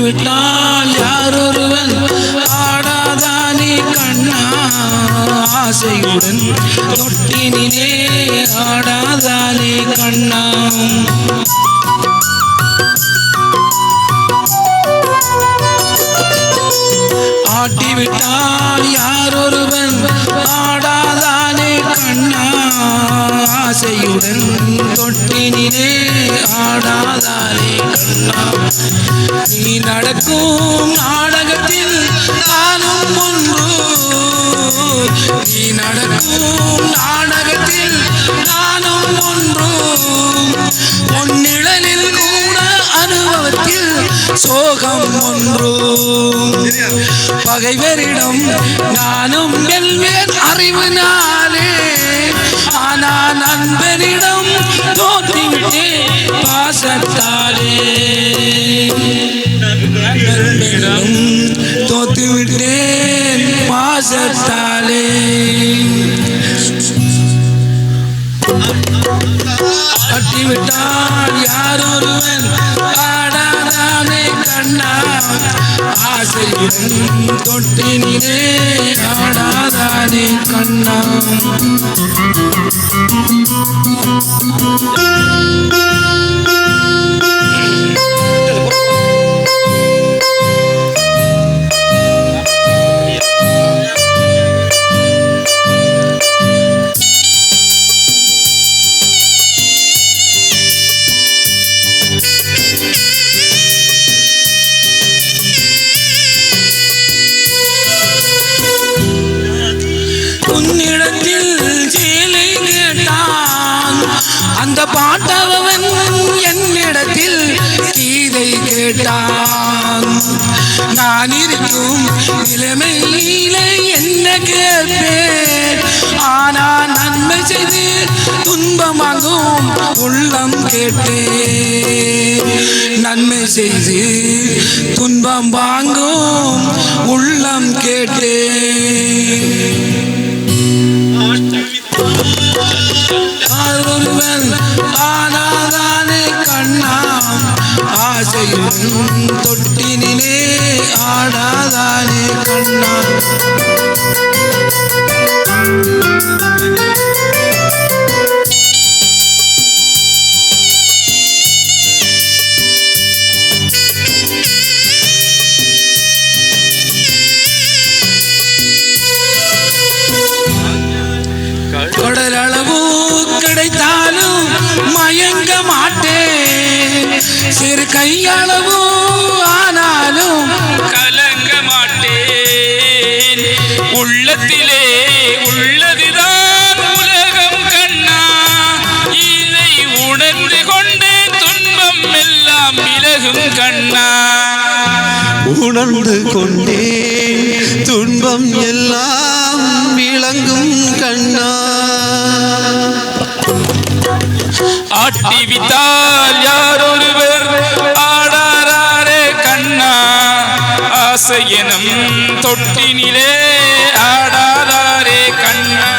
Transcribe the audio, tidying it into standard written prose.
ஆட்டிவிட்டால் யாரொருவன் ஆடாதானே கண்ணா ஆசையுடன் தொட்டினிலே ஆடாதானே கண்ணா ஆட்டிவிட்டால் யாரொருவன் ஆடாதானே கண்ணா ஆசையுடன் தொட்டினிலே ஆடாதானே கண்ணா நீ நடக்கும் நாடகத்தில் நானும் ஒன்று நீ நடக்கும் நாடகத்தில் நானும் ஒன்று பொன்னிழலில் கூட அனுபவத்தில் சோகம் ஒன்று பகைவரிடம் நானும் வெல்வேன் அறிவினாலே ஆனா நண்பனிடம் தோற்றிவிட்டே பாசத்தாலே நண்பனிடம் தோற்றுவிட்டேன் பாசத்தாலே கட்டிவிட்டால் யாரொருவன் ஆடாதானே கண்ணா ஆசையுடன் தொட்டினிலே ஆடாதானே கண்ணா உன்னிடத்தில் சேலை கேட்டான் அந்த பாட்டவன் என்னிடத்தில் கீதை கேட்டான் நான் இருக்கும் நிலைமையிலே என்ன கேட்பேன் ஆனா நன்மை செய்து துன்பமாகும் உள்ளம் கேட்டேன் நன்மை செய்து துன்பம் வாங்கும் உள்ளம் கேட்டேன் ஆரொருவன் ஆனாதானே கண்ணா ஆசையுடன் தொட்டினிலே ஆடாதானே கண்ணா கடலளவு கிடைத்தாலும் மயங்க மாட்டேன் சிறு கையளவு ஆனாலும் கலங்க மாட்டேன் உள்ளத்திலே உள்ளதுதான் உலகம் கண்ணா இதை உணர்ந்து கொண்டு துன்பம் எல்லாம் விலகும் கண்ணா உணர்ந்து கொண்டே துன்பம் எல்லாம் விளங்கும் கண்ணா ஆட்டிவிட்டால் யாரொருவர் ஆடாரே கண்ணா ஆசையனம் தொட்டினிலே ஆடாரே கண்ணா